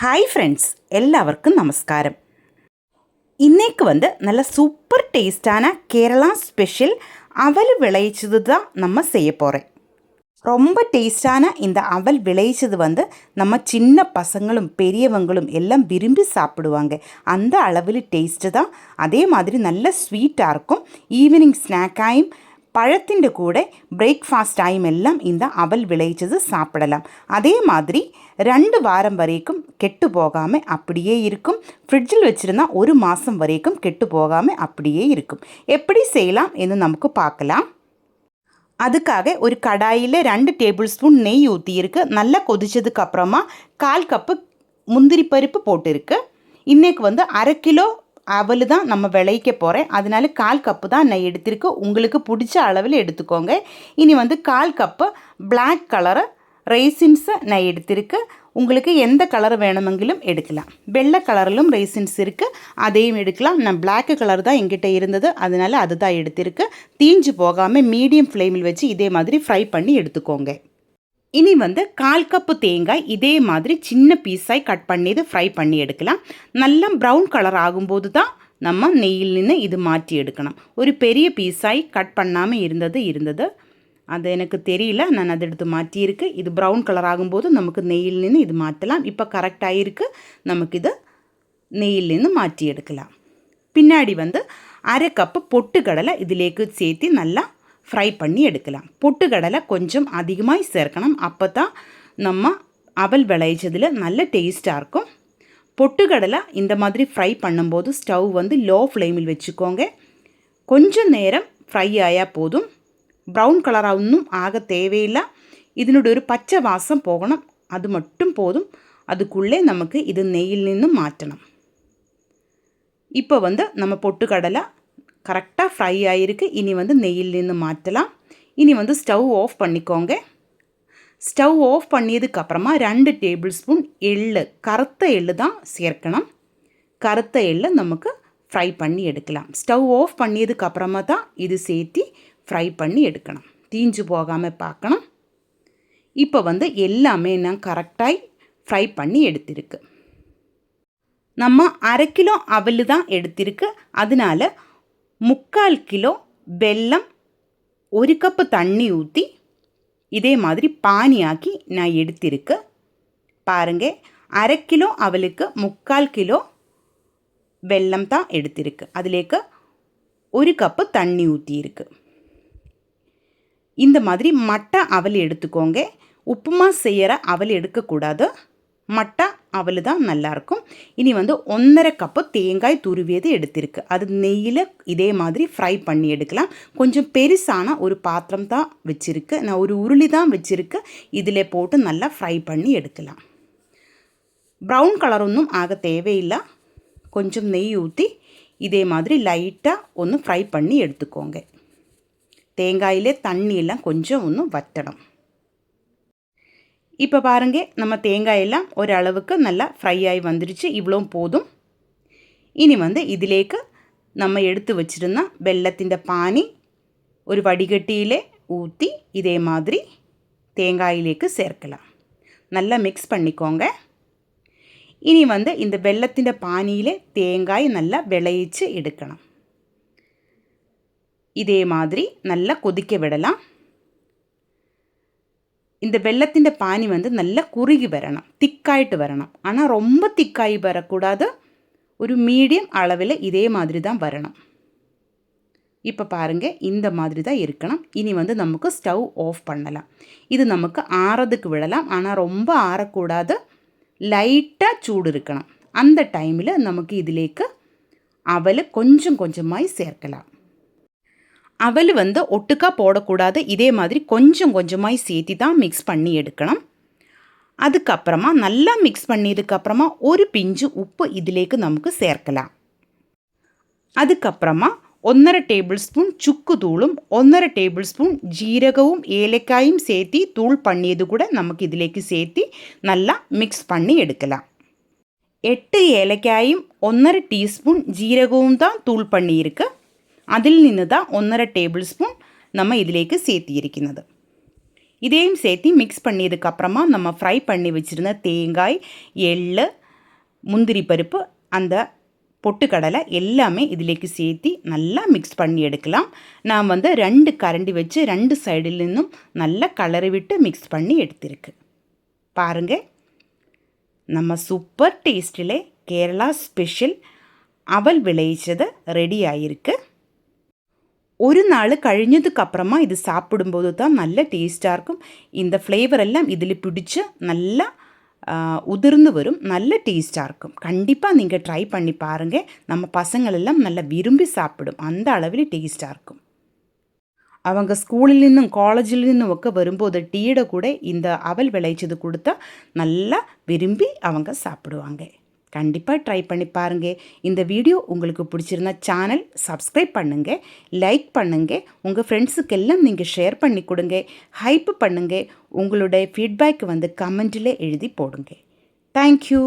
Hi friends, എല്ലാവർക്കും നമസ്കാരം. இன்னைக்கு நல்ல சூப்பர் டேஸ்டான கேரளா ஸ்பெஷல் அவல் விளைச்சது தான் நம்ம செய்ய போகிறேன். ரொம்ப டேஸ்டான இந்த அவல் விளைச்சது நம்ம சின்ன பசங்களும் பெரியவங்களும் எல்லாம் விரும்பி சாப்பிடுவாங்க. அந்த அளவில் டேஸ்ட்டு தான். அதே மாதிரி நல்ல ஸ்வீட்டாக இருக்கும். ஈவினிங் ஸ்நாக்காயும் பழத்திൻ്റെ കൂടെ ബ്രേക്ക്ഫാസ്റ്റ് ആയും എല്ലാം இந்த அவல் விளைச்சது சாப்பிடலாம். அதே மாதிரி 2 வாரம் வரைக்கும் கெட்டு போகாமல் அப்படியே இருக்கும். ஃப்ரிட்ஜில் வச்சுருந்தா 1 மாதம் வரைக்கும் கெட்டு போகாமல் அப்படியே இருக்கும். எப்படி செய்யலாம் என்று நமக்கு பார்க்கலாம். அதுக்காக ஒரு கடாயில் 2 டேபிள் ஸ்பூன் நெய் ஊற்றியிருக்கு. நல்லா கொதிச்சதுக்கு அப்புறமா 1/4 கப்பு முந்திரி பருப்பு போட்டிருக்கு. இன்றைக்கு 1/2 கிலோ அவல் தான் நம்ம விளைக்க போகிறேன். அதனால 1/4 கப்பு தான் நான் எடுத்திருக்கு. உங்களுக்கு பிடிச்ச அளவில் எடுத்துக்கோங்க. இனி 1/4 கப்பு பிளாக் கலரு ரைசின்ஸை நான் எடுத்திருக்கு. உங்களுக்கு எந்த கலர் வேணுமெങ്കിലും எடுக்கலாம். வெள்ளை கலரிலும் ரைசின்ஸ் இருக்குது, அதையும் எடுக்கலாம். நான் பிளாக் கலர் தான் எங்கிட்ட இருந்தது, அதனால அது தான் எடுத்திருக்கு. தீஞ்சு போகாமல் மீடியம் ஃப்ளேமில் வச்சு இதே மாதிரி ஃப்ரை பண்ணி எடுத்துக்கோங்க. இனி 1/4 கப்பு தேங்காய் இதே மாதிரி சின்ன பீஸாய் கட் பண்ணி ஃப்ரை பண்ணி எடுக்கலாம். நல்லா ப்ரௌன் கலர் ஆகும்போது தான் நம்ம நெய்யில் நின்று இது மாற்றி எடுக்கணும். ஒரு பெரிய பீஸாய் கட் பண்ணாமல் இருந்தது அது எனக்கு தெரியல, நான் அதை எடுத்து மாற்றியிருக்கு. இது ப்ரௌன் கலர் ஆகும்போது நமக்கு நெய்யில் நின்று இது மாற்றலாம். இப்போ கரெக்டாக இருக்குது. நமக்கு இது நெய்யில் நின்று மாற்றி எடுக்கலாம். பின்னாடி 1/2 கப்பு பொட்டுக்கடலை இதிலேக்கு சேர்த்து நல்லா ஃப்ரை பண்ணி எடுக்கலாம். பொட்டுக்கடலை கொஞ்சம் அதிகமாக சேர்க்கணும். அப்போ தான் நம்ம அவல் விளைச்சதில் நல்ல டேஸ்ட்டாக இருக்கும். பொட்டுக்கடலை இந்த மாதிரி ஃப்ரை பண்ணும்போது ஸ்டவ் லோ ஃப்ளேமில் வச்சுக்கோங்க. கொஞ்சம் நேரம் ஃப்ரை ஆயால் போதும். ப்ரௌன் கலராக ஒன்றும் ஆக தேவையில்லை. இதனுடைய ஒரு பச்சை வாசம் போகணும், அது மட்டும் போதும். அதுக்குள்ளே நமக்கு இது நெய்யில் நின்று மாற்றணும். இப்போ நம்ம பொட்டுக்கடலை கரெக்டாக ஃப்ரை ஆகிருக்கு. இனி நெய்யில் நின்று மாற்றலாம். இனி ஸ்டவ் ஆஃப் பண்ணிக்கோங்க. ஸ்டவ் ஆஃப் பண்ணியதுக்கப்புறமா 2 டேபிள் ஸ்பூன் எள்ளு, கருத்த எள்ளு தான் சேர்க்கணும். கருத்த எள்ளு நமக்கு ஃப்ரை பண்ணி எடுக்கலாம். ஸ்டவ் ஆஃப் பண்ணியதுக்கப்புறமா தான் இது சேர்த்து ஃப்ரை பண்ணி எடுக்கணும். தீஞ்சு போகாமல் பார்க்கணும். இப்போ எல்லாமே நான் கரெக்டாக ஃப்ரை பண்ணி எடுத்திருக்கு. நம்ம 1/2 கிலோ அவல் தான் எடுத்திருக்கு. அதனால 3/4 கிலோ வெல்லம், 1 கப்பு தண்ணி ஊற்றி இதே மாதிரி பானியாக்கி நான் எடுத்திருக்கு. பாருங்கள், 1/2 கிலோ அவலுக்கு 3/4 கிலோ வெல்லம் தான் எடுத்திருக்கு. அதிலேக்கு 1 கப்பு தண்ணி ஊற்றியிருக்கு. இந்த மாதிரி மட்டை அவல் எடுத்துக்கோங்க. உப்புமா செய்கிற அவல் எடுக்கக்கூடாது. மட்டை அவல் தான் நல்லாயிருக்கும். இனி 1/2 கப்பு தேங்காய் துருவியது எடுத்திருக்கு. அது நெய்யில் இதே மாதிரி ஃப்ரை பண்ணி எடுக்கலாம். கொஞ்சம் பெருசான ஒரு பாத்திரம் தான் வச்சுருக்கு. நான் ஒரு உருளி தான் வச்சுருக்கு. இதில் போட்டு நல்லா ஃப்ரை பண்ணி எடுக்கலாம். ப்ரௌன் கலர் ஒன்றும் ஆக தேவையில்லை. கொஞ்சம் நெய் ஊற்றி இதே மாதிரி லைட்டாக ஒன்று ஃப்ரை பண்ணி எடுத்துக்கோங்க. தேங்காயிலே தண்ணியெல்லாம் கொஞ்சம் வற்றணும். இப்போ பாருங்கள், நம்ம தேங்காயெல்லாம் ஓரளவுக்கு நல்லா ஃப்ரை ஆகி வந்துடுச்சு. இவ்வளோ போதும். இனி இதிலேக்கு நம்ம எடுத்து வச்சுருந்தா வெள்ளத்திൻ്റെ பானி ஒரு வடிகட்டியிலே ஊற்றி இதே மாதிரி தேங்காயிலேக்கு சேர்க்கலாம். நல்லா மிக்ஸ் பண்ணிக்கோங்க. இனி இந்த வெள்ளத்திൻ്റെ பானியிலே தேங்காய் நல்லா விளையிச்சு எடுக்கணும். இதே மாதிரி நல்லா கொதிக்க விடலாம். இந்த வெள்ளத்திൻ്റെ பானி நல்லா குறுகி வரணும், திக்காயிட்டு வரணும். ஆனால் ரொம்ப திக்காகி வரக்கூடாது. ஒரு மீடியம் அளவில் இதே மாதிரி தான் வரணும். இப்போ பாருங்கள், இந்த மாதிரி தான் இருக்கணும். இனி நமக்கு ஸ்டவ் ஆஃப் பண்ணலாம். இது நமக்கு ஆறதுக்கு விடலாம். ஆனால் ரொம்ப ஆறக்கூடாது. லைட்டாக சூடு இருக்கணும். அந்த டைமில் நமக்கு இதிலேக்கு அவல் கொஞ்சம் கொஞ்சமாய் சேர்க்கலாம். அவல் ஒட்டுக்கா போடக்கூடாது. இதே மாதிரி கொஞ்சம் கொஞ்சமாய் சேர்த்து தான் மிக்ஸ் பண்ணி எடுக்கணும். அதுக்கப்புறமா நல்லா மிக்ஸ் பண்ணியதுக்கப்புறமா ஒரு பிஞ்சு உப்பு இதிலேக்கு நமக்கு சேர்க்கலாம். அதுக்கப்புறமா 1/2 டேபிள் ஸ்பூன் சுக்கு தூளும் 1/2 டேபிள் ஸ்பூன் ஜீரகവും ஏலக்காயும் சேர்த்து தூள் பண்ணியது கூட நமக்கு இதிலேக்கு சேர்த்து நல்லா மிக்ஸ் பண்ணி எடுக்கலாம். 8 ஏலக்காயும் 1/2 டீஸ்பூன் ஜீரகവും தான் தூள் பண்ணியிருக்கு. അതിൽ നിന്ന് தான் 1/2 ടേബിൾ സ്പൂൺ நம்ம ഇതിലേക്ക് சேர்த்தியிருக்கிறது. இதையும் சேர்த்து மிக்ஸ் பண்ணியதுக்கப்புறமா நம்ம ஃப்ரை பண்ணி வச்சுருந்த தேங்காய், எள்ளு, முந்திரி பருப்பு, அந்த பொட்டுக்கடலை எல்லாமே இதிலேக்கு சேர்த்து நல்லா மிக்ஸ் பண்ணி எடுக்கலாம். நான் வந்து 2 கரண்டி வச்சு 2 சைடில் நின்னும் நல்லா கலரி விட்டு மிக்ஸ் பண்ணி எடுத்திருக்கு. பாருங்கள், நம்ம சூப்பர் டேஸ்ட்டிலே கேரளா ஸ்பெஷல் அவல் விளைவிச்சது ரெடி ஆகிருக்கு. ஒரு நாள் കഴിഞ്ഞதுக்கப்புறமா இது சாப்பிடும்போது தான் நல்ல டேஸ்ட்டாக இருக்கும். இந்த ஃப்ளேவர் எல்லாம் இதில் பிடிச்சி நல்லா உதிர்ந்து வரும். நல்ல டேஸ்ட்டாக இருக்கும். கண்டிப்பாக நீங்கள் ட்ரை பண்ணி பாருங்கள். நம்ம பசங்களெல்லாம் நல்லா விரும்பி சாப்பிடும். அந்த அளவில் டேஸ்ட்டாக இருக்கும். அவங்க ஸ்கூலில் நின்னும் காலேஜில் நின்னும் ஒக்க வரும்போது டீயோட கூட இந்த அவல் விளைச்சது கொடுத்தா நல்லா விரும்பி அவங்க சாப்பிடுவாங்க. கண்டிப்பாக ட்ரை பண்ணி பாருங்கள். இந்த வீடியோ உங்களுக்கு பிடிச்சிருந்தா சேனல் சப்ஸ்கிரைப் பண்ணுங்கள், லைக் பண்ணுங்கள், உங்கள் ஃப்ரெண்ட்ஸுக்கெல்லாம் நீங்கள் ஷேர் பண்ணி கொடுங்க, ஹைப் பண்ணுங்கள். உங்களுடைய ஃபீட்பேக் வந்து கமெண்ட்டில் எழுதி போடுங்க. தேங்க்யூ.